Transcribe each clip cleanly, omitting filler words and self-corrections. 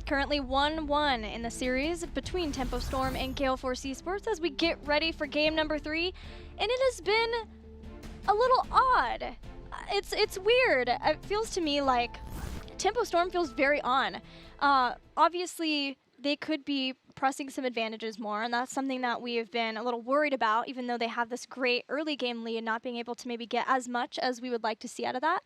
Currently 1-1 in the series between Tempo Storm and Gale Force eSports as we get ready for game number 3. And it has been a little odd. It's weird. It feels to me like Tempo Storm feels very on. Obviously, they could be pressing some advantages more, and that's something that we have been a little worried about, even though they have this great early game lead, not being able to maybe get as much as we would like to see out of that.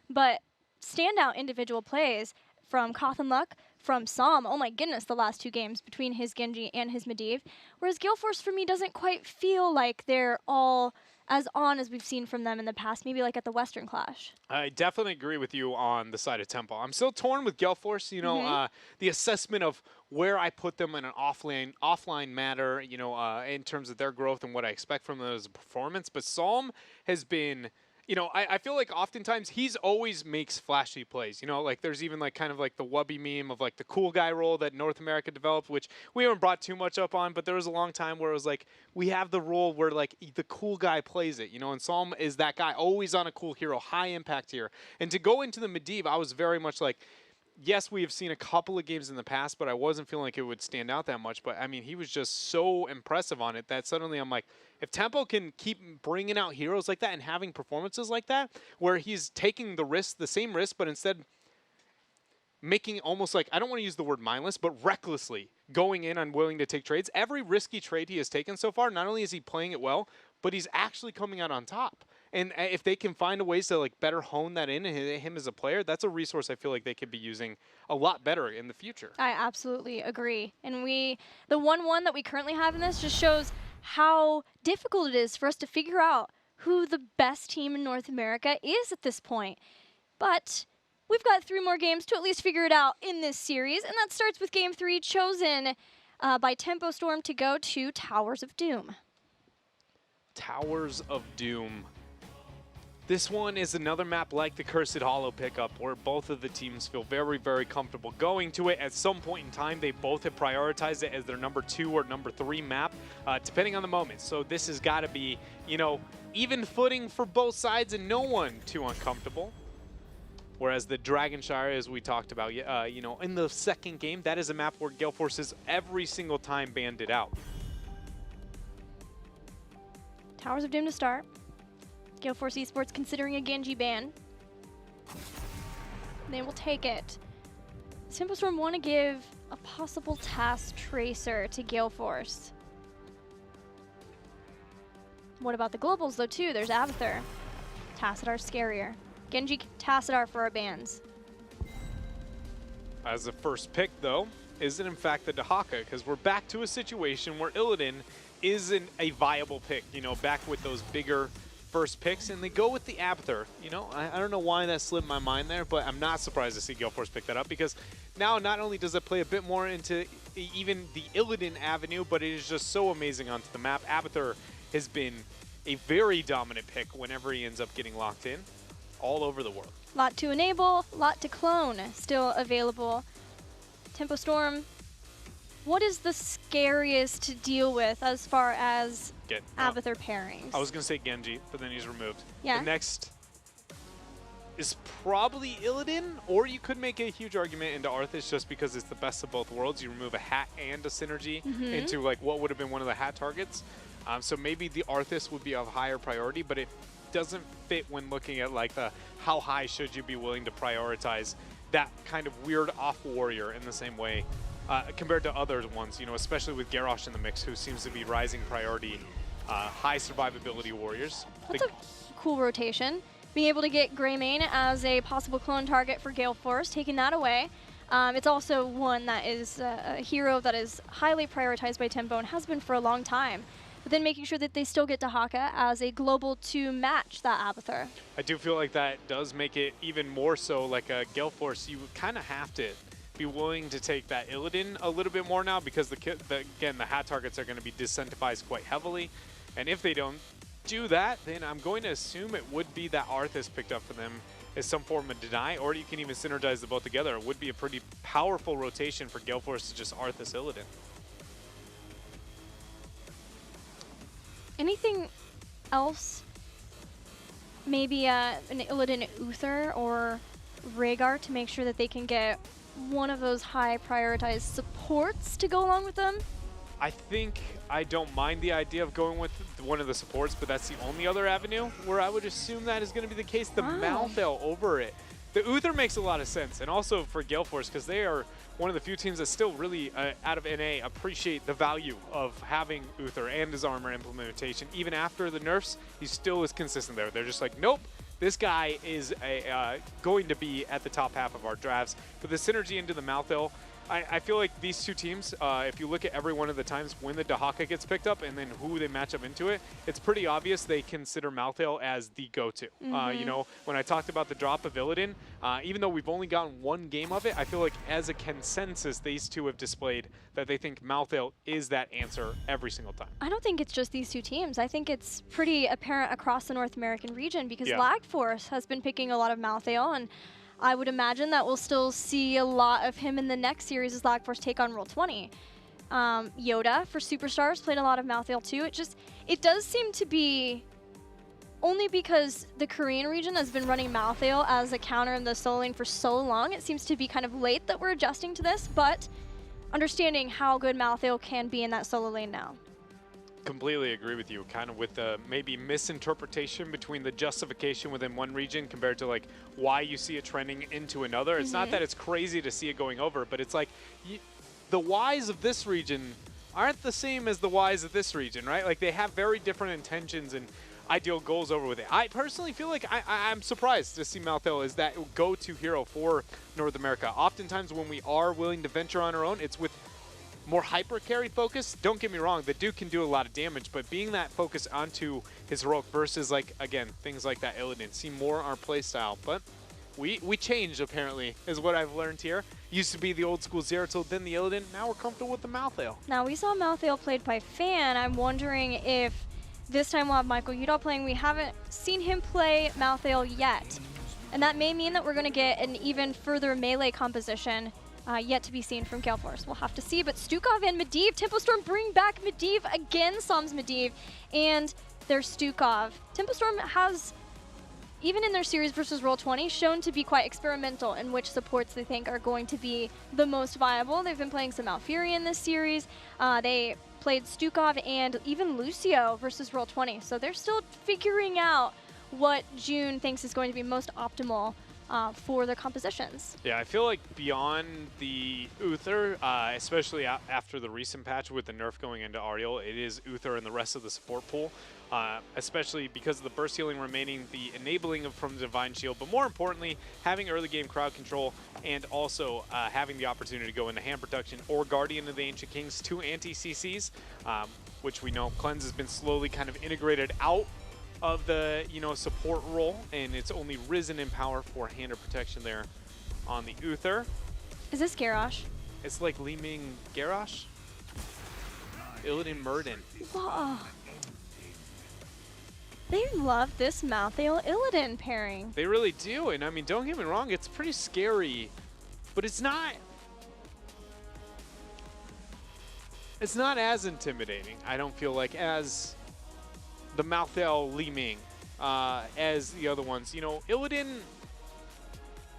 But standout individual plays from Cothan Luck, from Psalm, oh my goodness, the last 2 games between his Genji and his Medivh. Whereas Gale Force for me doesn't quite feel like they're all as on as we've seen from them in the past, maybe like at the Western Clash. I definitely agree with you on the side of Tempo. I'm still torn with Gale Force, you know, the assessment of where I put them in an offline matter, you know, in terms of their growth and what I expect from them as a performance. But Psalm has been, you know, I feel like oftentimes he's always makes flashy plays. You know, like there's even like kind of like the Wubby meme of like the cool guy role that North America developed, which we haven't brought too much up on, but there was a long time where it was like we have the role where like the cool guy plays it, you know, and Psalm is that guy, always on a cool hero, high impact here. And to go into the Medivh, I was very much like, yes, we have seen a couple of games in the past, but I wasn't feeling like it would stand out that much. But, I mean, he was just so impressive on it that suddenly I'm like, if Tempo can keep bringing out heroes like that and having performances like that, where he's taking the risk, the same risk, but instead making almost like, I don't want to use the word mindless, but recklessly going in unwilling to take trades. Every risky trade he has taken so far, not only is he playing it well, but he's actually coming out on top. And if they can find a ways to like better hone that in him as a player, that's a resource I feel like they could be using a lot better in the future. I absolutely agree. And the 1-1 that we currently have in this just shows how difficult it is for us to figure out who the best team in North America is at this point. But we've got 3 more games to at least figure it out in this series, and that starts with Game 3, chosen by Tempo Storm to go to Towers of Doom. Towers of Doom. This one is another map like the Cursed Hollow pickup where both of the teams feel very, very comfortable going to it. At some point in time, they both have prioritized it as their number 2 or number 3 map, depending on the moment. So this has got to be, you know, even footing for both sides and no one too uncomfortable. Whereas the Dragonshire, as we talked about, you know, in the second game, that is a map where Gale Force has every single time banned it out. Towers of Doom to start. Gale Force eSports considering a Genji ban. They will take it. Tempo Storm want to give a possible task Tracer to Gale Force. What about the globals though too? There's Abathur. Tassadar scarier. Genji Tassadar for our bans. As the first pick though, is it in fact the Dahaka? Because we're back to a situation where Illidan isn't a viable pick, you know, back with those bigger first picks, and they go with the Abathur. You know, I don't know why that slipped my mind there, but I'm not surprised to see Gale Force pick that up, because now not only does it play a bit more into even the Illidan avenue, but it is just so amazing onto the map. Abathur has been a very dominant pick whenever he ends up getting locked in all over the world. Lot to enable, lot to clone still available. Tempo Storm, what is the scariest to deal with as far as Abathur pairings? I was going to say Genji, but then he's removed. Yeah. The next is probably Illidan, or you could make a huge argument into Arthas just because it's the best of both worlds. You remove a hat and a synergy into like what would have been one of the hat targets. So maybe the Arthas would be of higher priority, but it doesn't fit when looking at like the how high should you be willing to prioritize that kind of weird off warrior in the same way compared to other ones, you know, especially with Garrosh in the mix, who seems to be rising priority, high survivability warriors. That's a cool rotation. Being able to get Greymane as a possible clone target for Gale Force, taking that away. It's also one that is a hero that is highly prioritized by Tempo and has been for a long time. But then making sure that they still get Dahaka as a global to match that Abathur. I do feel like that does make it even more so like a Gale Force. You kind of have to be willing to take that Illidan a little bit more now, because again, the hat targets are going to be disincentivized quite heavily. And if they don't do that, then I'm going to assume it would be that Arthas picked up for them as some form of deny, or you can even synergize the both together. It would be a pretty powerful rotation for Gale Force to just Arthas Illidan. Anything else? Maybe an Illidan Uther or Rhaegar to make sure that they can get one of those high prioritized supports to go along with them? I think I don't mind the idea of going with one of the supports, but that's the only other avenue where I would assume that is going to be the case. The Malthel over it. The Uther makes a lot of sense, and also for Gale Force, because they are one of the few teams that still really, out of NA, appreciate the value of having Uther and his armor implementation. Even after the nerfs, he still is consistent there. They're just like, nope, this guy is going to be at the top half of our drafts. But the synergy into the Malthel, I feel like these two teams, if you look at every one of the times when the Dahaka gets picked up and then who they match up into it, it's pretty obvious they consider Malthel as the go-to. You know, when I talked about the drop of Illidan, even though we've only gotten one game of it, I feel like as a consensus, these two have displayed that they think Malthel is that answer every single time. I don't think it's just these two teams. I think it's pretty apparent across the North American region because Lag Force has been picking a lot of Malthel, and I would imagine that we'll still see a lot of him in the next series as Lag Force take on Roll20. Yoda for Superstars played a lot of Malthel too. It does seem to be only because the Korean region has been running Malthel as a counter in the solo lane for so long. It seems to be kind of late that we're adjusting to this, but understanding how good Malthel can be in that solo lane now. Completely agree with you, kind of with the maybe misinterpretation between the justification within one region compared to like why you see it trending into another. It's not that it's crazy to see it going over, but it's like the whys of this region aren't the same as the whys of this region, right? Like they have very different intentions and ideal goals over with it. I personally feel like I'm surprised to see Malthel as that go-to hero for North America. Oftentimes when we are willing to venture on our own, it's with more hyper carry focus. Don't get me wrong, the dude can do a lot of damage, but being that focus onto his heroic versus like, again, things like that Illidan seem more our playstyle. But we changed apparently, is what I've learned here. Used to be the old school Zeratul, then the Illidan, now we're comfortable with the Malthel. Now we saw Malthel played by Fan. I'm wondering if this time we'll have Michael Udall playing. We haven't seen him play Malthel yet. And that may mean that we're gonna get an even further melee composition yet to be seen from Gale Force. We'll have to see, but Stukov and Medivh, Tempo Storm bring back Medivh again, Psalms Medivh, and there's Stukov. Tempo Storm has, even in their series versus Roll20, shown to be quite experimental in which supports they think are going to be the most viable. They've been playing some Malfuri in this series. They played Stukov and even Lucio versus Roll20, so they're still figuring out what June thinks is going to be most optimal for their compositions. Yeah, I feel like beyond the Uther, especially after the recent patch with the nerf going into Ariel, it is Uther and the rest of the support pool, especially because of the burst healing remaining, the enabling from Divine Shield, but more importantly, having early game crowd control and also having the opportunity to go into hand protection or Guardian of the Ancient Kings, two anti-CCs, which we know Cleanse has been slowly kind of integrated out of the, you know, support role, and it's only risen in power for hand of protection there on the Uther. Is this Garrosh? It's like Li Ming Garrosh? Illidan Murden. Whoa. They love this Malthel Illidan pairing. They really do, and I mean, don't get me wrong, it's pretty scary, but it's not as intimidating, I don't feel like, as the Malthel Li Ming, as the other ones. You know, Illidan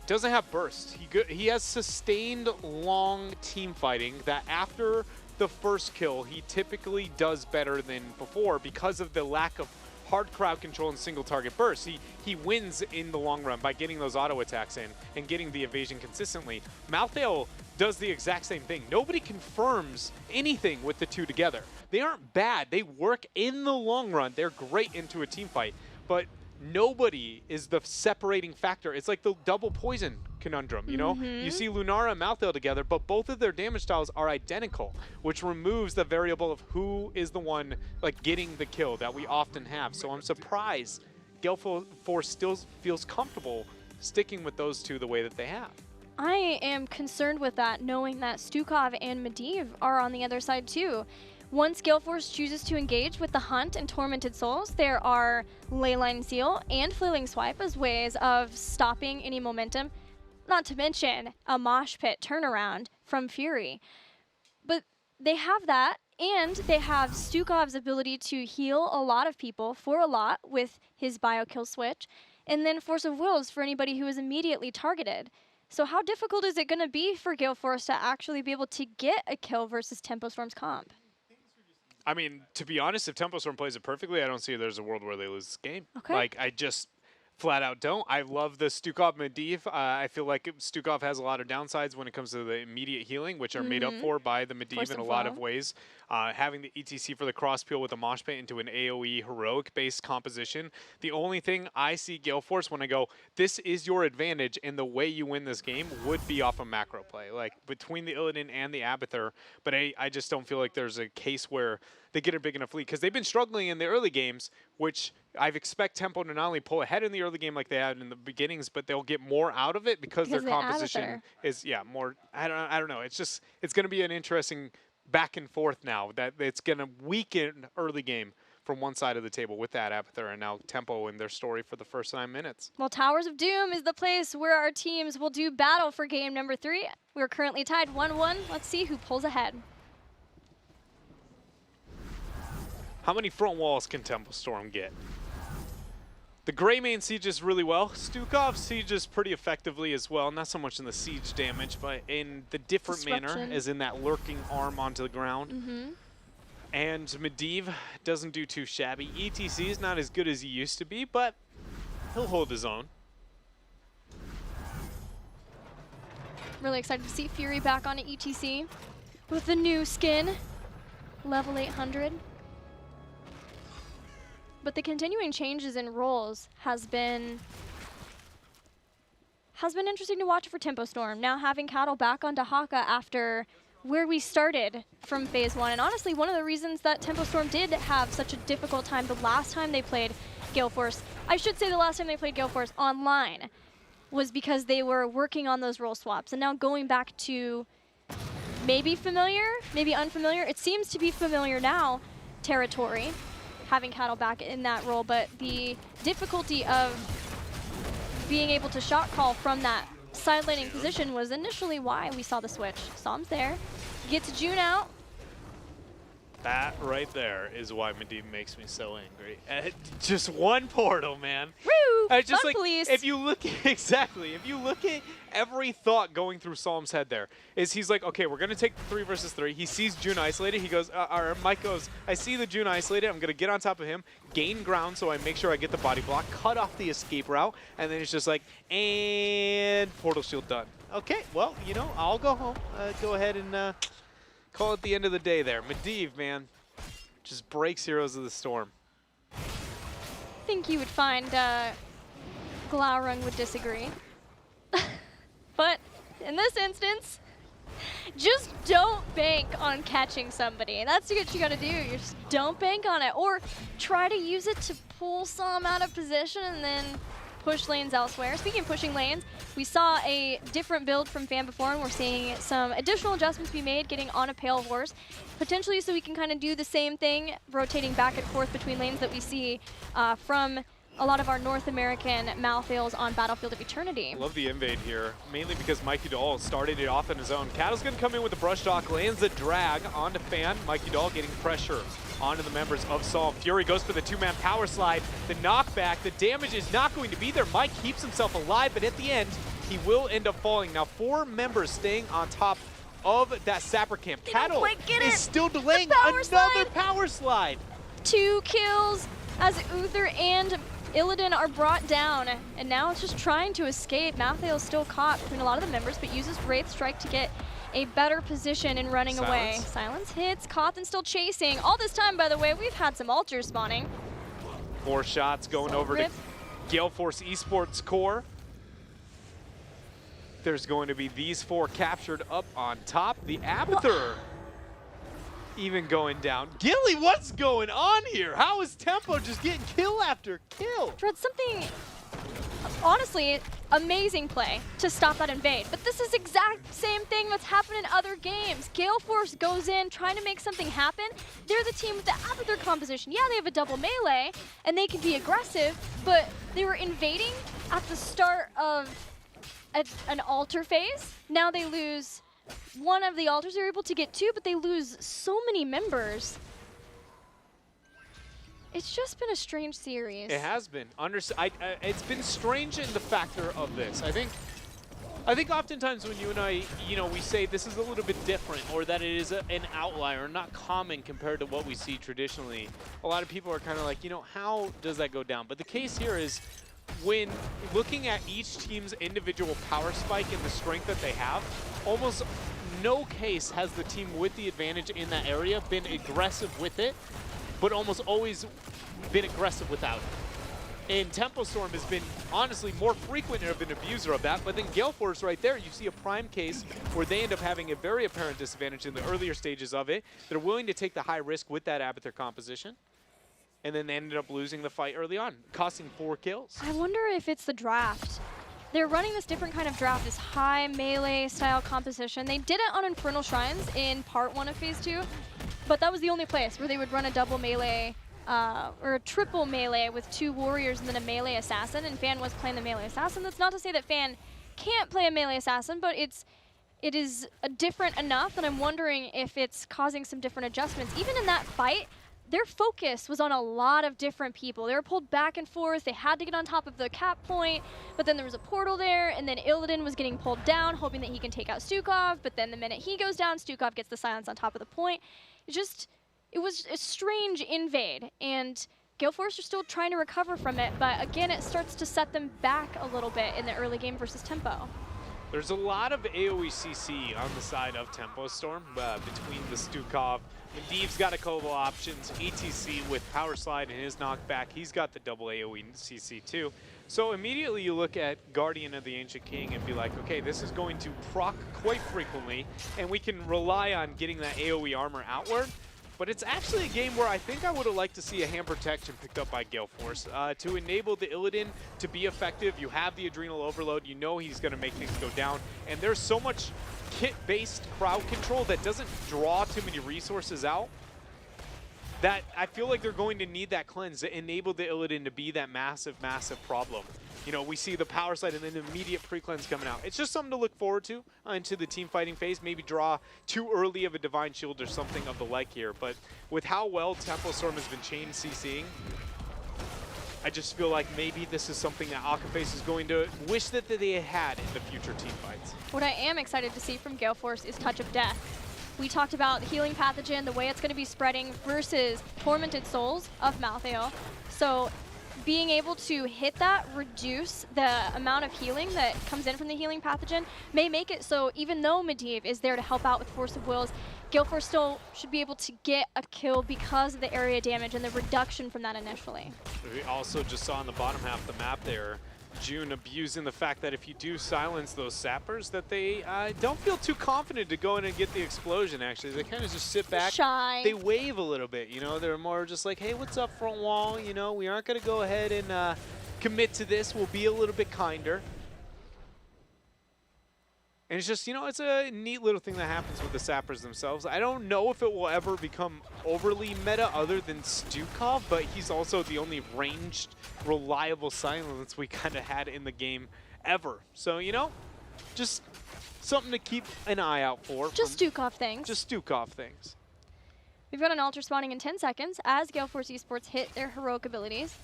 doesn't have burst. He has sustained long team fighting that after the first kill, he typically does better than before because of the lack of hard crowd control and single target burst. He wins in the long run by getting those auto attacks in and getting the evasion consistently. Malthel does the exact same thing. Nobody confirms anything with the two together. They aren't bad. They work in the long run. They're great into a team fight, but nobody is the separating factor. It's like the double poison conundrum, you know? You see Lunara and Malthel together, but both of their damage styles are identical, which removes the variable of who is the one like getting the kill that we often have. So I'm surprised Gale Force still feels comfortable sticking with those two the way that they have. I am concerned with that, knowing that Stukov and Medivh are on the other side too. Once Gale Force chooses to engage with the Hunt and Tormented Souls, there are Leyline Seal and Flailing Swipe as ways of stopping any momentum, not to mention a Mosh Pit turnaround from Fury. But they have that, and they have Stukov's ability to heal a lot of people for a lot with his Bio Kill switch, and then Force of Wills for anybody who is immediately targeted. So how difficult is it going to be for Gale Force to actually be able to get a kill versus Tempo Storm's comp? I mean, to be honest, if Tempo Storm plays it perfectly, I don't see there's a world where they lose this game. Okay. Like, I just flat out don't. I love the Stukov Medivh. I feel like Stukov has a lot of downsides when it comes to the immediate healing, which are made up for by the Medivh in a lot of ways. Having the ETC for the cross peel with the mosh pit into an AoE heroic-based composition. The only thing I see Gale Force when I go, this is your advantage, and the way you win this game would be off a macro play, like between the Illidan and the Abathur. But I just don't feel like there's a case where they get a big enough lead, because they've been struggling in the early games, which I expect Tempo to not only pull ahead in the early game like they had in the beginnings, but they'll get more out of it because their composition is more. I don't know. It's going to be an interesting back and forth now that it's going to weaken early game from one side of the table with that Abathur and now Tempo in their story for the first 9 minutes. Well, Towers of Doom is the place where our teams will do battle for game number 3. We're currently tied 1-1. Let's see who pulls ahead. How many front walls can Tempo Storm get? The Grey main sieges really well. Stukov sieges pretty effectively as well. Not so much in the siege damage, but in the different manner, as in that lurking arm onto the ground. And Medivh doesn't do too shabby. ETC is not as good as he used to be, but he'll hold his own. Really excited to see Fury back on ETC with the new skin, level 800. But the continuing changes in roles has been interesting to watch for Tempo Storm. Now having Cattle back onto Haka after where we started from phase 1. And honestly, one of the reasons that Tempo Storm did have such a difficult time the last time they played Gale Force, I should say the last time they played Gale Force online, was because they were working on those role swaps. And now going back to maybe familiar, maybe unfamiliar, it seems to be familiar now territory, having Cattle back in that role, but the difficulty of being able to shot call from that side laning position was initially why we saw the switch. Psalm's there. Gets June out. That right there is why Medivh makes me so angry. Just one portal, man. Woo! Just like, police. if you look at, exactly, if you look at every thought going through Psalm's head there, is he's like, okay, we're going to take 3 versus 3. He sees June isolated. He goes, or Mike goes, I see the June isolated. I'm going to get on top of him, gain ground so I make sure I get the body block, cut off the escape route, and then it's just like, and portal shield done. Okay, well, you know, I'll go home. Go ahead and call it the end of the day there. Medivh, man, just breaks Heroes of the Storm. I think you would find Glaurung would disagree. But in this instance, just don't bank on catching somebody. That's what you gotta do. You just don't bank on it. Or try to use it to pull some out of position and then push lanes elsewhere. Speaking of pushing lanes, we saw a different build from Fan before, and we're seeing some additional adjustments be made, getting on a Pale Horse, potentially so we can kind of do the same thing, rotating back and forth between lanes that we see from a lot of our North American Malthails on Battlefield of Eternity. Love the invade here, mainly because Mikey Dahl started it off on his own. Cattle's going to come in with the brush dock, lands the drag onto Fan. Mikey Dahl getting pressure onto the members of Psalm. Fury goes for the 2-man power slide. The knockback, the damage is not going to be there. Mike keeps himself alive, but at the end, he will end up falling. Now 4 members staying on top of that Sapper camp. Cattle is still delaying another power slide. 2 kills as Uther and Illidan are brought down, and now it's just trying to escape. Malthael's still caught between a lot of the members, but uses Wraith Strike to get a better position in running away. Silence hits, Cawthon still chasing. All this time, by the way, we've had some altars spawning. 4 shots going over to Gale Force eSports core. There's going to be these 4 captured up on top. The Abathur even going down. Gilly, what's going on here? How is Tempo just getting kill after kill? Dread, something, honestly, amazing play to stop that invade. But this is exact same thing that's happened in other games. Gale Force goes in trying to make something happen. They're the team with the Abathur composition. Yeah, they have a double melee, and they can be aggressive, but they were invading at the start of an altar phase. Now they lose one of the altars. They're able to get 2, but they lose so many members. It's just been a strange series. It has been. It's been strange in the factor of this. I think I think oftentimes when you and I, we say this is a little bit different or that it is an outlier, not common compared to what we see traditionally, a lot of people are kind of like, how does that go down? But the case here is when looking at each team's individual power spike and the strength that they have, almost no case has the team with the advantage in that area been aggressive with it, but almost always been aggressive without it. And Tempo Storm has been, honestly, more frequent of an abuser of that, but then Gale Force right there, you see a prime case where they end up having a very apparent disadvantage in the earlier stages of it. They're willing to take the high risk with that Abathur composition, and then they ended up losing the fight early on, costing 4 kills. I wonder if it's the draft. They're running this different kind of draft, this high melee style composition. They did it on Infernal Shrines in part 1 of Phase 2, but that was the only place where they would run a double melee or a triple melee with 2 warriors and then a melee assassin, and Fan was playing the melee assassin. That's not to say that Fan can't play a melee assassin, but it is different enough that I'm wondering if it's causing some different adjustments. Even in that fight, their focus was on a lot of different people. They were pulled back and forth. They had to get on top of the cap point, but then there was a portal there, and then Illidan was getting pulled down, hoping that he can take out Stukov, but then the minute he goes down, Stukov gets the silence on top of the point. It was a strange invade, and Gale Force are still trying to recover from it, but again, it starts to set them back a little bit in the early game versus Tempo. There's a lot of AoE CC on the side of Tempo Storm between the Stukov. Medivh's got a couple options. ETC with Power Slide and his knockback, he's got the double AoE CC too. So immediately you look at Guardian of the Ancient King and be like, okay, this is going to proc quite frequently, and we can rely on getting that AoE armor outward. But it's actually a game where I think I would have liked to see a hand protection picked up by Gale Force. To enable the Illidan to be effective, you have the Adrenal Overload, you know he's going to make things go down, and there's so much kit-based crowd control that doesn't draw too many resources out that I feel like they're going to need that cleanse to enable the Illidan to be that massive, massive problem. We see the power slide and then the immediate pre-cleanse coming out. It's just something to look forward to into the team fighting phase. Maybe draw too early of a Divine Shield or something of the like here. But with how well Tempo Storm has been chain CCing, I just feel like maybe this is something that Akaface is going to wish that they had in the future team fights. What I am excited to see from Gale Force is Touch of Death. We talked about Healing Pathogen, the way it's going to be spreading versus Tormented Souls of Malthael. So being able to hit that, reduce the amount of healing that comes in from the Healing Pathogen, may make it so even though Medivh is there to help out with Force of Wills, Gale Force still should be able to get a kill because of the area damage and the reduction from that initially. We also just saw on the bottom half of the map there, June abusing the fact that if you do silence those sappers, that they don't feel too confident to go in and get the explosion, actually. They kind of just sit back. Shy. They wave a little bit, They're more just like, hey, what's up, front wall? We aren't going to go ahead and commit to this. We'll be a little bit kinder. And it's just, it's a neat little thing that happens with the sappers themselves. I don't know if it will ever become overly meta other than Stukov, but he's also the only ranged, reliable silence we kind of had in the game ever. So, just something to keep an eye out for. Just Stukov things. Just Stukov things. We've got an altar spawning in 10 seconds as Gale Force eSports hit their heroic abilities.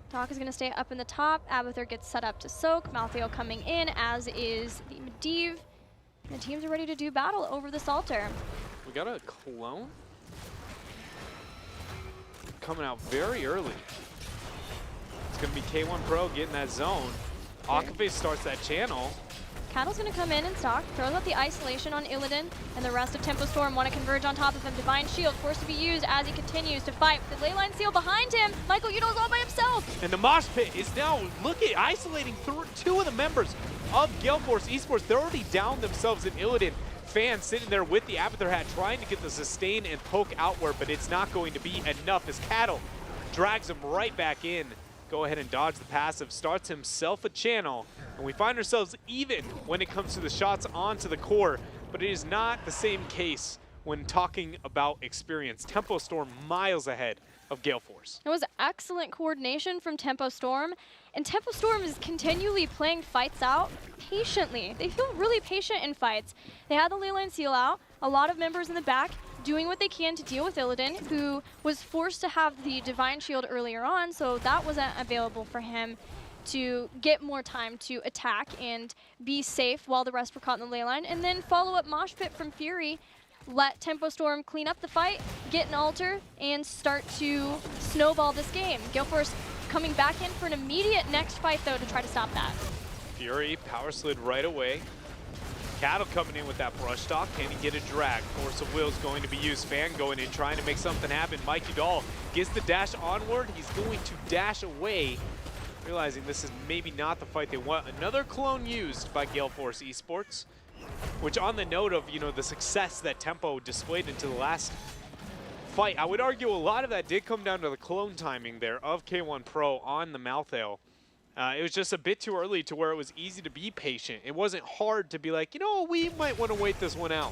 Doc is going to stay up in the top. Abathur gets set up to soak. Malthael coming in, as is the Medivh. The teams are ready to do battle over this altar. We got a clone coming out very early. It's going to be K1 Pro getting that zone. Akaface starts that channel. Cattle's going to come in and stock, throws out the isolation on Illidan, and the rest of Tempo Storm want to converge on top of him. Divine Shield forced to be used as he continues to fight. The Leyline Seal behind him. Michael Udo's all by himself. And the Mosh Pit is now, isolating 2 of the members of Gale Force eSports. They're already down themselves in Illidan. Fan sitting there with the Abathur hat trying to get the sustain and poke outward, but it's not going to be enough as Cattle drags him right back in. Go ahead and dodge the passive, starts himself a channel, and we find ourselves even when it comes to the shots onto the core, but it is not the same case when talking about experience. Tempo Storm miles ahead of Gale Force. It was excellent coordination from Tempo Storm, and Tempo Storm is continually playing fights out patiently. They feel really patient in fights. They had the Leyline Seal out, a lot of members in the back doing what they can to deal with Illidan, who was forced to have the Divine Shield earlier on, so that wasn't available for him. to get more time to attack and be safe while the rest were caught in the ley line. And then follow up Mosh Pit from Fury, let Tempo Storm clean up the fight, get an altar, and start to snowball this game. Gale Force coming back in for an immediate next fight, though, to try to stop that. Fury power slid right away. Cattle coming in with that brush stock. Can he get a drag? Force of Will is going to be used. Fan going in, trying to make something happen. Mikey Dahl gets the dash onward. He's going to dash away, realizing this is maybe not the fight they want. Another clone used by Gale Force eSports, which on the note of, you know, the success that Tempo displayed into the last fight, I would argue a lot of that did come down to the clone timing there of K1 Pro on the Malthael. It was just a bit too early to where it was easy to be patient. It wasn't hard to be like, you know, we might want to wait this one out.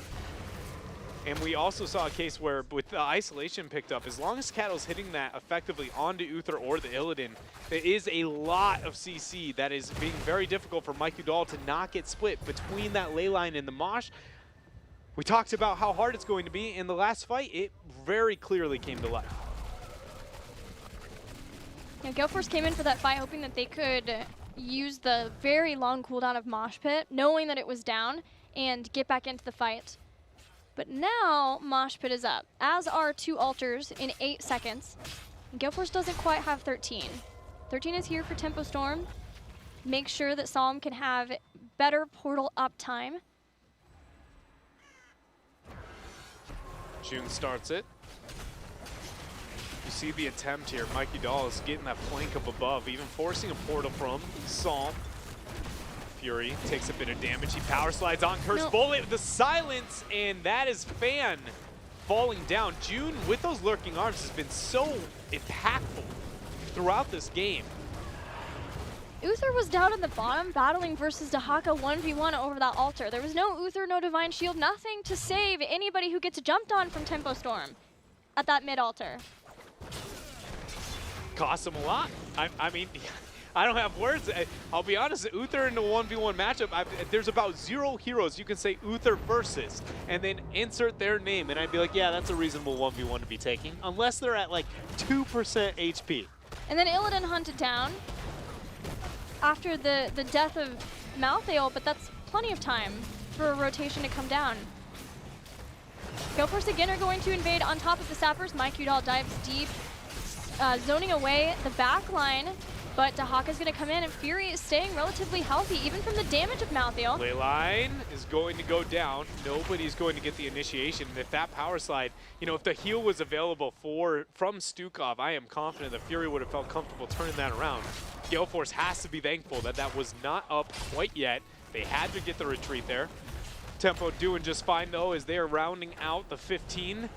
And we also saw a case where with the isolation picked up, as long as Cattle's hitting that effectively onto Uther or the Illidan, there is a lot of CC that is being very difficult for Mikey Dahl to not get split between that ley line and the Mosh. We talked about how hard it's going to be. In the last fight, it very clearly came to life. Yeah, Gale Force came in for that fight hoping that they could use the very long cooldown of Mosh Pit, knowing that it was down, and get back into the fight. But now Mosh Pit is up, as are 2 altars in 8 seconds. And Gale Force doesn't quite have 13. 13 is here for Tempo Storm. Make sure that Psalm can have better portal uptime. June starts it. You see the attempt here. Mikey Dahl is getting that flank up above, even forcing a portal from Psalm. Fury takes a bit of damage. He power slides on Curse Bullet, the silence, and that is Fan falling down. June, with those lurking arms, has been so impactful throughout this game. Uther was down at the bottom battling versus Dahaka 1v1 over that altar. There was no Uther, no Divine Shield, nothing to save anybody who gets jumped on from Tempo Storm at that mid altar. Cost him a lot. I mean, I don't have words. I'll be honest, Uther in the 1v1 matchup, there's about 0 heroes you can say Uther versus, and then insert their name, and I'd be like, yeah, that's a reasonable 1v1 to be taking, unless they're at like 2% HP. And then Illidan hunted down after the death of Malthael, but that's plenty of time for a rotation to come down. Gale Force again are going to invade on top of the Sappers. Mikey Dahl dives deep, zoning away the back line, but Dahaka's going to come in, and Fury is staying relatively healthy, even from the damage of Malthael. Ley line is going to go down. Nobody's going to get the initiation. And if that power slide, you know, if the heal was available from Stukov, I am confident that Fury would have felt comfortable turning that around. Gale Force has to be thankful that that was not up quite yet. They had to get the retreat there. Tempo doing just fine, though, as they are rounding out the 15.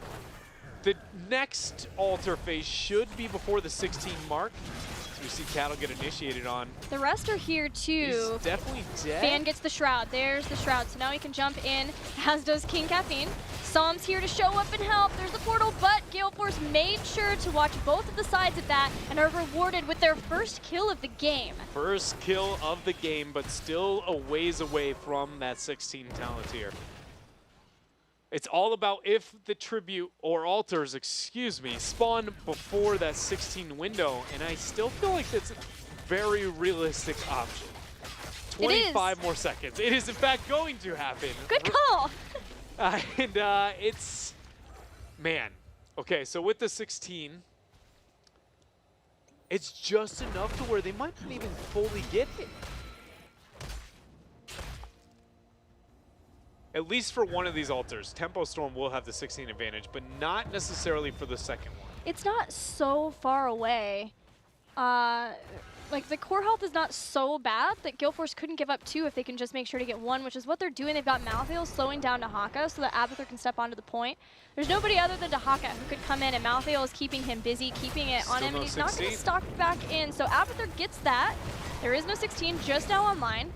The next altar phase should be before the 16 mark. So we see Cattle get initiated on. The rest are here, too. He's definitely dead. Fan gets the Shroud. There's the Shroud. So now he can jump in, as does King Caffeine. Psalm's here to show up and help. There's the portal, but Gale Force made sure to watch both of the sides of that and are rewarded with their first kill of the game. First kill of the game, but still a ways away from that 16 Talontier. It's all about if the tribute or altars, excuse me, spawn before that 16 window, and I still feel like that's a very realistic option. 25 more seconds. It is in fact going to happen. Good call. It's, man. Okay, so with the 16, it's just enough to where they might not even fully get it. At least for one of these altars, Tempo Storm will have the 16 advantage, but not necessarily for the second one. It's not so far away. Like, the core health is not so bad that Gale Force couldn't give up 2 if they can just make sure to get 1, which is what they're doing. They've got Malthael slowing down Dahaka so that Abathur can step onto the point. There's nobody other than Dahaka who could come in, and Malthael is keeping him busy, keeping it on him, and he's not going to stalk back in. So Abathur gets that. There is no 16 just now online.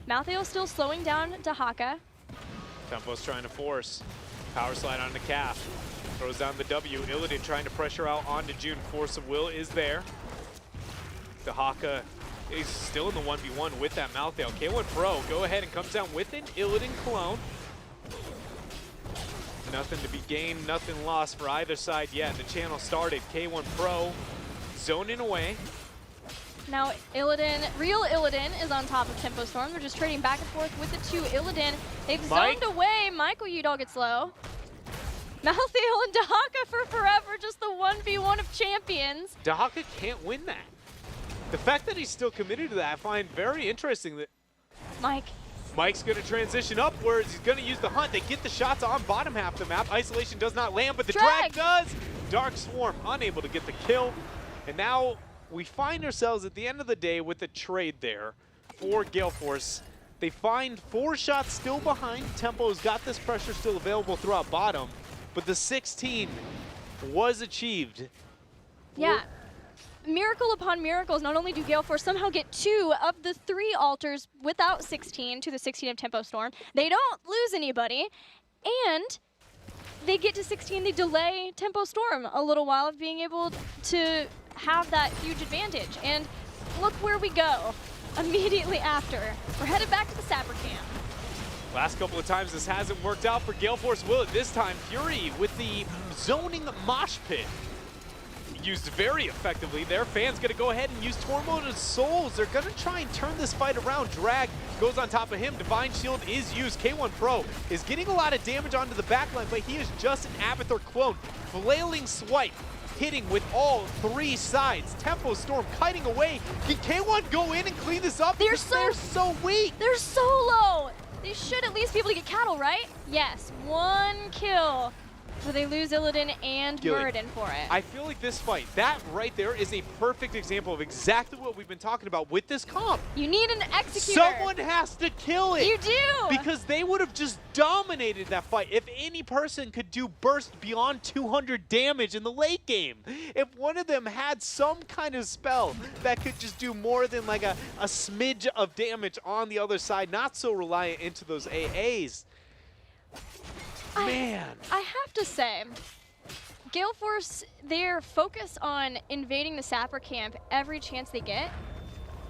Malthael still slowing down Dahaka. Tempo's trying to force. Power slide onto Calf. Throws down the W. Illidan trying to pressure out onto June. Force of Will is there. Dahaka is still in the 1v1 with that Malthael. K1 Pro go ahead and comes down with an Illidan clone. Nothing to be gained, nothing lost for either side yet. The channel started. K1 Pro zoning away. Now Illidan, real Illidan is on top of Tempo Storm. They're just trading back and forth with the two Illidan. They've zoned away. Michael Udall gets low. Malthael and Dahaka for forever, just the 1v1 of champions. Dahaka can't win that. The fact that he's still committed to that, I find very interesting. That Mike's going to transition upwards. He's going to use the hunt. They get the shots on bottom half of the map. Isolation does not land, but the drag does. Dark Swarm unable to get the kill. And now we find ourselves at the end of the day with a trade there for Gale Force. They find 4 shots still behind. Tempo's got this pressure still available throughout bottom, but the 16 was achieved. Yeah. Miracle upon miracles. Not only do Gale Force somehow get 2 of the 3 altars without 16 to the 16 of Tempo Storm, they don't lose anybody, and they get to 16. They delay Tempo Storm a little while of being able to have that huge advantage. And look where we go immediately after. We're headed back to the Sapper camp. Last couple of times this hasn't worked out for Gale Force. Will it this time? Fury with the zoning mosh pit. Used very effectively there. Fans gonna go ahead and use Tormented Souls. They're gonna try and turn this fight around. Drag goes on top of him. Divine Shield is used. K1 Pro is getting a lot of damage onto the backline, but he is just an Abathur clone. Flailing Swipe hitting with all 3 sides. Tempo Storm kiting away. Can K1 go in and clean this up? They're so weak. They're so low. They should at least be able to get cattle, right? Yes, 1 kill. So they lose Illidan and Muradin for it. I feel like this fight, that right there is a perfect example of exactly what we've been talking about with this comp. You need an executor. Someone has to kill it. You do. Because they would have just dominated that fight. If any person could do burst beyond 200 damage in the late game. If one of them had some kind of spell that could just do more than like a smidge of damage on the other side, not so reliant into those AAs. Man. I have to say, Gale Force, their focus on invading the Sapper camp every chance they get,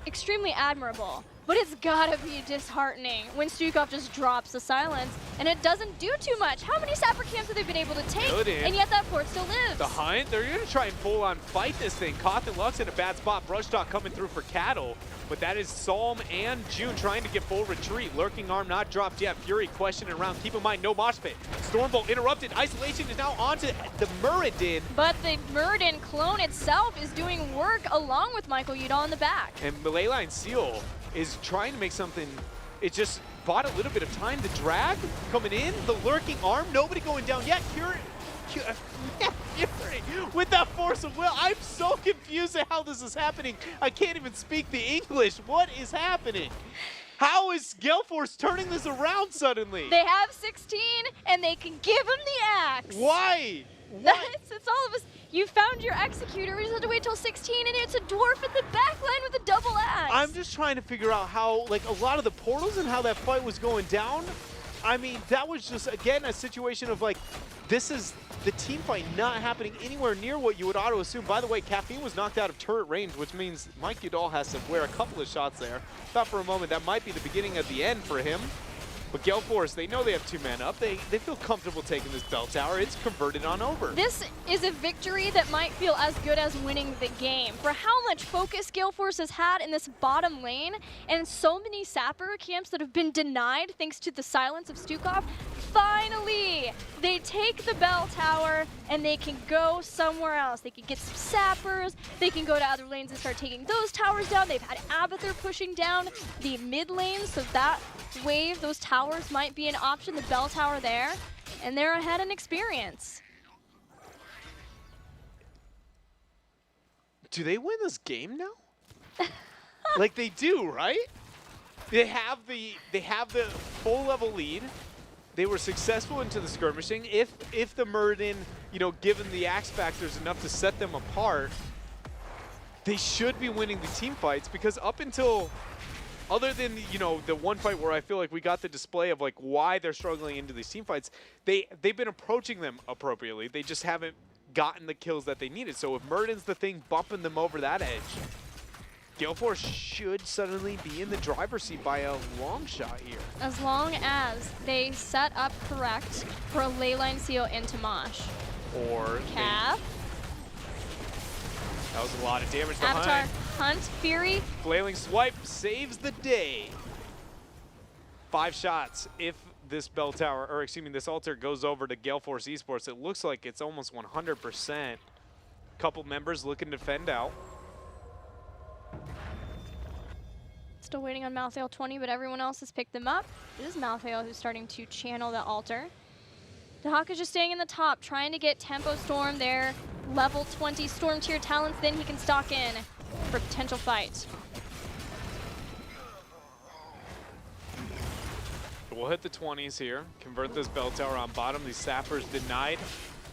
extremely admirable. But it's gotta be disheartening when Stukov just drops the silence and it doesn't do too much. How many Sapper camps have they been able to take? And yet that fort still lives. The hunt, they're gonna try and full on fight this thing. Koth and Lux in a bad spot. Brushtalk coming through for Cattle. But that is Psalm and June trying to get full retreat. Lurking Arm not dropped yet. Fury questioning around. Keep in mind, no mosh pit. Stormbolt interrupted. Isolation is now onto the Muradin. But the Muradin clone itself is doing work along with Michael Udall in the back. And Leyline Seal is trying to make something. It just bought a little bit of time. The drag coming in. The Lurking Arm. Nobody going down yet. Fury with that force of will. I'm so confused at how this is happening. I can't even speak the English. What is happening? How is Gale Force turning this around suddenly? They have 16 and they can give him the axe. Why? It's all of us. You found your executor. We just have to wait till 16 and it's a dwarf in the backline with a double axe. I'm just trying to figure out how, like, a lot of the portals and how that fight was going down. I mean, that was just, again, a situation of, like, this is the team fight not happening anywhere near what you would auto-assume. By the way, Caffeine was knocked out of turret range, which means Mike Udall has to wear a couple of shots there. Thought for a moment that might be the beginning of the end for him. But Gale Force, they know they have 2 men up. They feel comfortable taking this bell tower. It's converted on over. This is a victory that might feel as good as winning the game. For how much focus Gale Force has had in this bottom lane, and so many Sapper camps that have been denied thanks to the silence of Stukov, finally, they take the bell tower and they can go somewhere else. They can get some Sappers, they can go to other lanes and start taking those towers down. They've had Abathur pushing down the mid lane, so that wave, those towers might be an option, the bell tower there, and they're ahead in experience. Do they win this game now? Like they do, right? They have the full level lead. They were successful into the skirmishing. If the Muradin, you know, given the Axe factors enough to set them apart, they should be winning the team fights, because up until, other than, you know, the one fight where I feel like we got the display of like why they're struggling into these team fights, they've been approaching them appropriately. They just haven't gotten the kills that they needed. So if Muradin's the thing bumping them over that edge, Gale Force should suddenly be in the driver's seat by a long shot here. As long as they set up correct for a Leyline Seal into Mosh. Or Cav. That was a lot of damage to Avatar, Hunt. Hunt, Fury. Flailing Swipe saves the day. 5 shots. If this bell tower, or excuse me, this altar goes over to Gale Force eSports, it looks like it's almost 100%. Couple members looking to fend out. Still waiting on Malthael 20, but everyone else has picked them up. It is Malthael who's starting to channel the altar. Dahaka's just staying in the top, trying to get Tempo Storm their level 20 Storm tier talents, then he can stalk in for a potential fight. We'll hit the 20s here, convert this bell tower on bottom. These sappers denied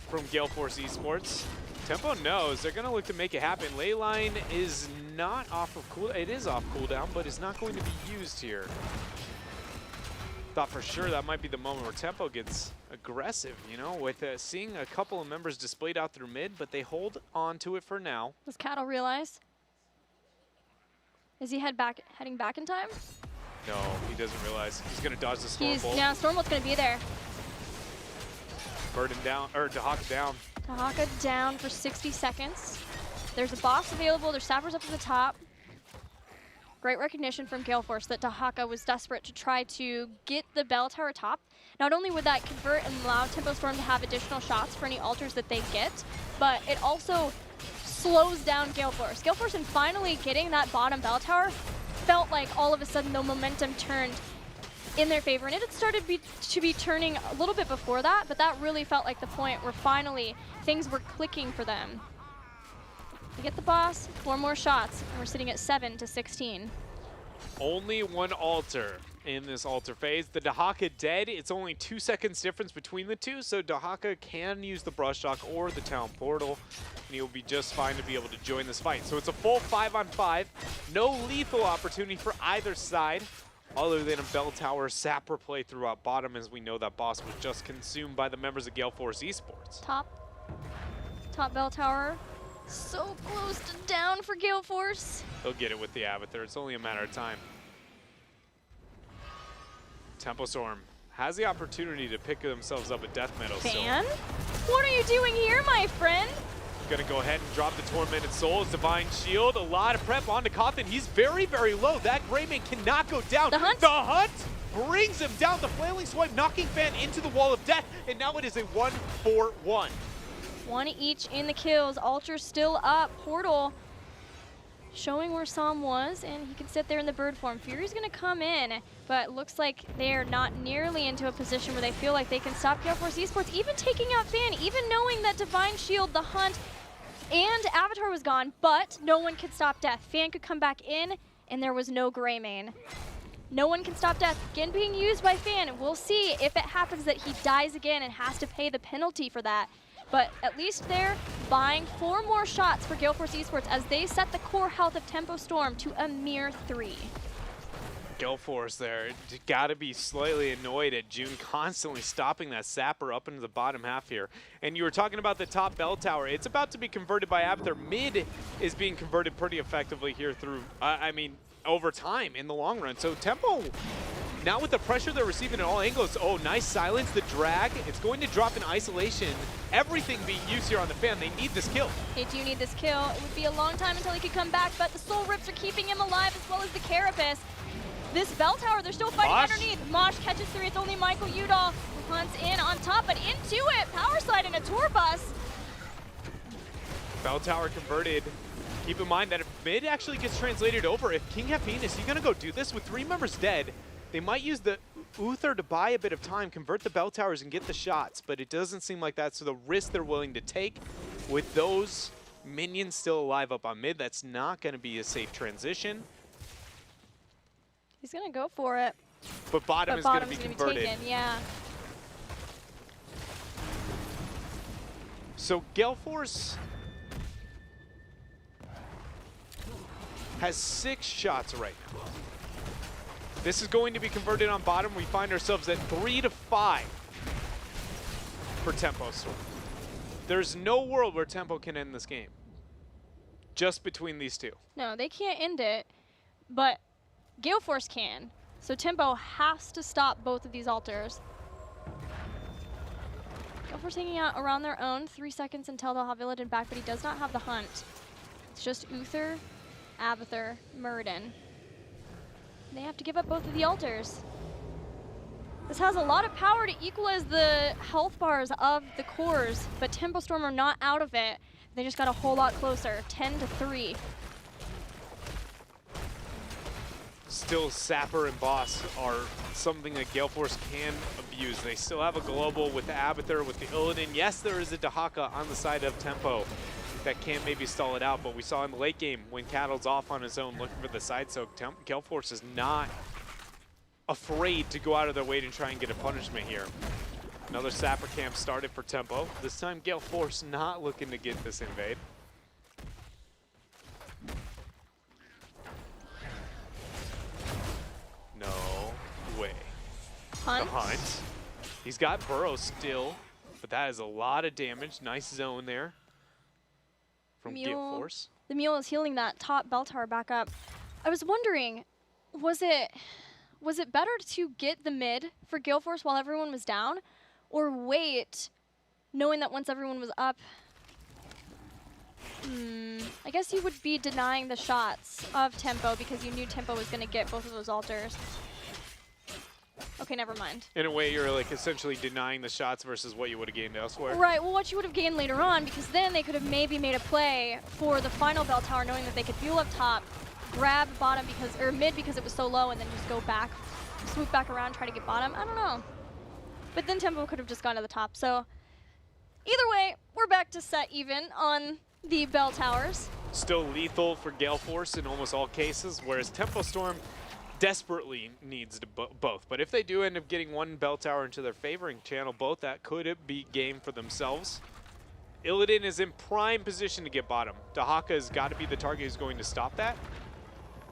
from Gale Force eSports. Tempo knows they're gonna look to make it happen. Leyline is not off of cooldown. It is off cooldown, but is not going to be used here. Thought for sure that might be the moment where Tempo gets aggressive, you know, with seeing a couple of members displayed out through mid, but they hold on to it for now. Does Cattle realize? Is he heading back in time? No, he doesn't realize. He's gonna dodge the Storm Bolt. Yeah, Storm Bolt's gonna be there. Burden down, or Dahaka down. Dahaka down for 60 seconds. There's a boss available, there's sappers up at the top. Great recognition from Gale Force that Dahaka was desperate to try to get the bell tower top. Not only would that convert and allow Tempo Storm to have additional shots for any altars that they get, but it also slows down Gale Force. Gale Force in finally getting that bottom bell tower felt like all of a sudden the momentum turned in their favor, and it had started to be turning a little bit before that, but that really felt like the point where finally things were clicking for them. We get the boss, 4 more shots, and we're sitting at 7 to 16. Only one altar in this altar phase. The Dahaka dead. It's only 2 seconds difference between the two, so Dahaka can use the brush shock or the town portal, and he'll be just fine to be able to join this fight. So it's a full 5-on-5. No lethal opportunity for either side, other than a bell tower sapper play throughout bottom, as we know that boss was just consumed by the members of Gale Force eSports. Top bell tower. So close to down for Gale Force. They'll get it with the Avatar. It's only a matter of time. Tempo Storm has the opportunity to pick themselves up a death medal. Fan? What are you doing here, my friend? Gonna go ahead and drop the Tormented Soul as Divine Shield. A lot of prep onto Cawthon. He's very, very low. That Greymane cannot go down. The Hunt? The Hunt brings him down. The Flailing Swipe knocking Fan into the wall of death. And now it is a 1-4-1. 1 each in the kills. Altar's still up. Portal showing where Psalm was, and he can sit there in the bird form. Fury's gonna come in, but looks like they're not nearly into a position where they feel like they can stop Gale Force eSports, even taking out Fan, even knowing that Divine Shield, the Hunt, and Avatar was gone, but no one could stop Death. Fan could come back in, and there was no Greymane. No one can stop Death. Again being used by Fan. We'll see if it happens that he dies again and has to pay the penalty for that. But at least they're buying 4 more shots for Gale Force eSports as they set the core health of Tempo Storm to a mere 3. Gale Force there, gotta be slightly annoyed at June constantly stopping that sapper up into the bottom half here. And you were talking about the top bell tower. It's about to be converted by Avatar. Mid is being converted pretty effectively here through, I mean, over time in the long run. So Tempo, now with the pressure they're receiving at all angles, oh, nice silence, the drag. It's going to drop in isolation. Everything being used here on the Fan. They need this kill. They do need this kill. It would be a long time until he could come back, but the Soul Rips are keeping him alive as well as the Carapace. This bell tower, they're still fighting underneath. Mosh catches 3. It's only Michael Udall who hunts in on top, but into it. Power slide and a tour bus. Bell tower converted. Keep in mind that if mid actually gets translated over, if King Hepine, is he gonna go do this with 3 members dead? They might use the Uther to buy a bit of time, convert the bell towers and get the shots, but it doesn't seem like that. So the risk they're willing to take with those minions still alive up on mid, that's not gonna be a safe transition. He's gonna go for it. But bottom is gonna be converted. Taken, yeah. So Gale Force has 6 shots right now. This is going to be converted on bottom. We find ourselves at 3 to 5 for Tempo Storm. There's no world where Tempo can end this game. Just between these two. No, they can't end it, but Gale Force can. So Tempo has to stop both of these altars. Gale Force hanging out around their own. 3 seconds until they'll have Illidan back, but he does not have the Hunt. It's just Uther, Abathur, Muradin. They have to give up both of the altars. This has a lot of power to equalize the health bars of the cores, but Tempo Storm are not out of it. They just got a whole lot closer, 10-3. Still, Sapper and Boss are something that Gale Force can abuse. They still have a global with the Abathur, with the Illidan. Yes, there is a Dahaka on the side of Tempo that can maybe stall it out, but we saw in the late game when Cattle's off on his own looking for the side soak, Gale Force is not afraid to go out of their way to try and get a punishment here. Another Sapper camp started for Tempo. This time Gale Force not looking to get this invade. No way. Hunt. The Hunt. He's got Burrow still, but that is a lot of damage. Nice zone there from Gale Force. The Mule is healing that top bell tower back up. I was wondering, was it better to get the mid for Gale Force while everyone was down, or wait, knowing that once everyone was up? I guess you would be denying the shots of Tempo because you knew Tempo was going to get both of those altars. Okay, never mind. In a way, you're like essentially denying the shots versus what you would have gained elsewhere. Right, well, what you would have gained later on, because then they could have maybe made a play for the final bell tower, knowing that they could fuel up top, grab bottom because, or mid because it was so low, and then just go back, swoop back around, try to get bottom. I don't know. But then Tempo could have just gone to the top. So either way, we're back to set even on the bell towers. Still lethal for Gale Force in almost all cases, whereas Tempo Storm desperately needs to both. But if they do end up getting one bell tower into their favoring channel both, that could be game for themselves. Illidan is in prime position to get bottom. Dahaka has got to be the target who's going to stop that.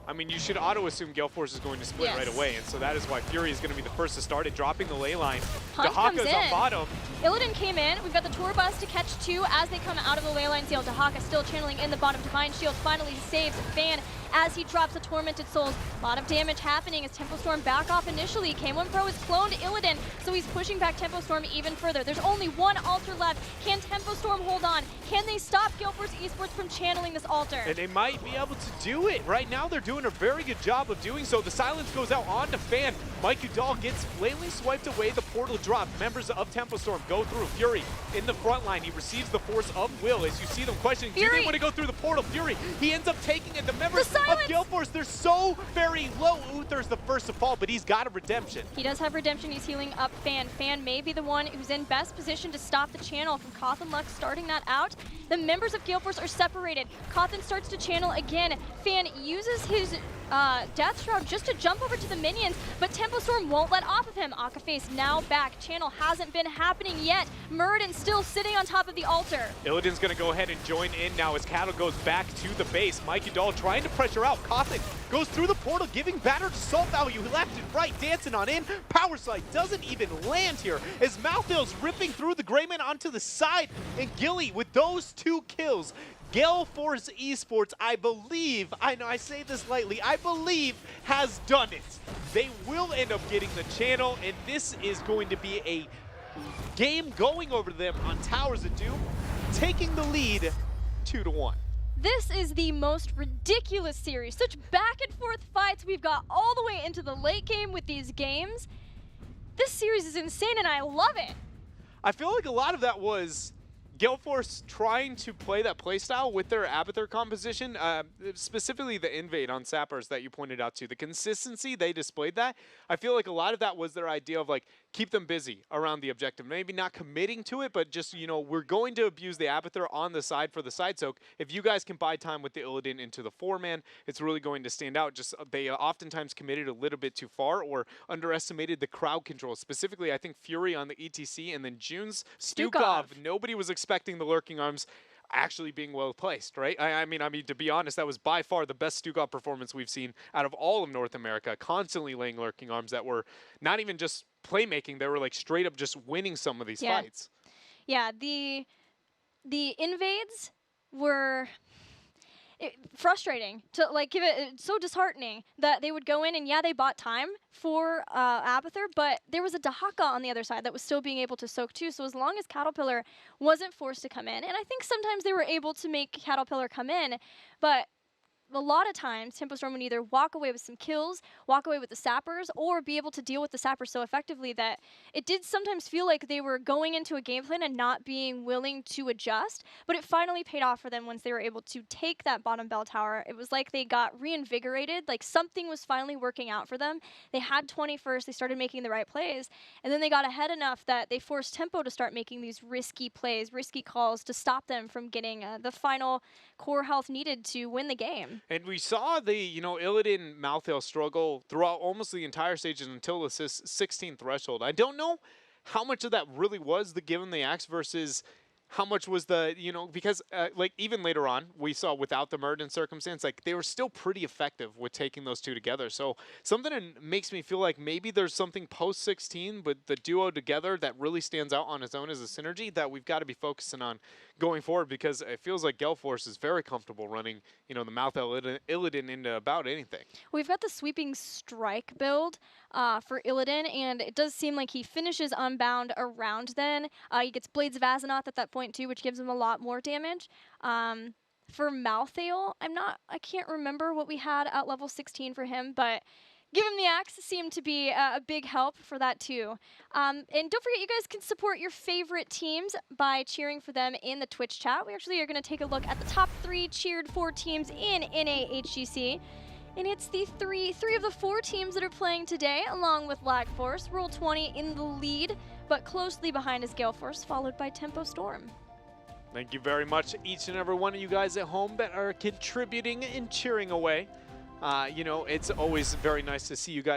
I mean, you should auto-assume Gale Force is going to split right away, and so that is why Fury is going to be the first to start it, dropping the ley line. Dahaka's on bottom. Illidan came in. We've got the tour bus to catch two as they come out of the ley line seal. Dahaka still channeling in the bottom. Divine Shield finally saves Fan as he drops the Tormented Souls. A lot of damage happening as Tempo Storm back off initially. K1 Pro is cloned Illidan, so he's pushing back Tempo Storm even further. There's only one altar left. Can Tempo Storm hold on? Can they stop Gale Force eSports from channeling this altar? And they might be able to do it. Right now, they're doing a very good job of doing so. The silence goes out onto Fan. Mike Udall gets flamingly swiped away. The portal drop. Members of Tempo Storm go through. Fury in the front line. He receives the force of will as you see them questioning. Do they want to go through the portal? Fury, he ends up taking it. The members of Gale Force, they're so very low. Uther's the first to fall, but he's got a redemption. He does have redemption. He's healing up Fan. Fan may be the one who's in best position to stop the channel from Cawthon Lux starting that out. The members of Gale Force are separated. Cawthon starts to channel again. Fan uses his Death Shroud just to jump over to the minions, but Tempo Storm won't let off of him. Akaface now back. Channel hasn't been happening yet. Muradin still sitting on top of the altar. Illidan's going to go ahead and join in now as Cattle goes back to the base. Mikey Doll trying to pressure out. Cawthon goes through the portal, giving battered assault value left and right, dancing on in. Power Slide doesn't even land here as Malthael's ripping through the Greyman onto the side. And Gilly with those two kills. Gale Force eSports, I believe, I know I say this lightly, I believe has done it. They will end up getting the channel, and this is going to be a game going over to them on Towers of Doom, taking the lead 2-1. This is the most ridiculous series. Such back and forth fights we've got all the way into the late game with these games. This series is insane and I love it. I feel like a lot of that was Gale Force trying to play that playstyle with their Abathur composition, specifically the invade on Sappers that you pointed out to. The consistency they displayed that, I feel like a lot of that was their idea of like, keep them busy around the objective. Maybe not committing to it, but just, you know, we're going to abuse the Abathur on the side for the side soak. If you guys can buy time with the Illidan into the 4-man, it's really going to stand out. Just they oftentimes committed a little bit too far or underestimated the crowd control. Specifically, I think Fury on the ETC and then June's Stukov. Nobody was expecting the lurking arms actually being well placed, right? I mean, to be honest, that was by far the best Stukov performance we've seen out of all of North America, constantly laying lurking arms that were not even just playmaking, they were like straight up just winning some of these fights. Yeah, the invades were, frustrating to like give it. It's so disheartening that they would go in and yeah, they bought time for Abathur, but there was a Dahaka on the other side that was still being able to soak too. So as long as Caterpillar wasn't forced to come in, and I think sometimes they were able to make Caterpillar come in, but a lot of times, Tempo Storm would either walk away with some kills, walk away with the sappers, or be able to deal with the sappers so effectively that it did sometimes feel like they were going into a game plan and not being willing to adjust, but it finally paid off for them once they were able to take that bottom bell tower. It was like they got reinvigorated, like something was finally working out for them. They had 21st, they started making the right plays, and then they got ahead enough that they forced Tempo to start making these risky plays, risky calls to stop them from getting the final core health needed to win the game. And we saw the, Illidan Malthael struggle throughout almost the entire stages until the 16 threshold. I don't know how much of that really was the given the axe versus how much was the, because like even later on, we saw without the Murden circumstance, like they were still pretty effective with taking those two together. So something that makes me feel like maybe there's something post 16, but the duo together that really stands out on its own as a synergy that we've got to be focusing on going forward, because it feels like Gale Force is very comfortable running, the Malthael Illidan into about anything. We've got the sweeping strike build for Illidan, and it does seem like he finishes Unbound around then. He gets Blades of Azeroth at that point too, which gives him a lot more damage. For Malthael, I can't remember what we had at level 16 for him, but give him the axe seemed to be a big help for that too. And don't forget, you guys can support your favorite teams by cheering for them in the Twitch chat. We actually are going to take a look at the top 3 cheered for teams in NA HGC. And it's the three of the 4 teams that are playing today, along with Lag Force. Roll20 in the lead, but closely behind is Gale Force, followed by Tempo Storm. Thank you very much, each and every one of you guys at home that are contributing and cheering away. It's always very nice to see you guys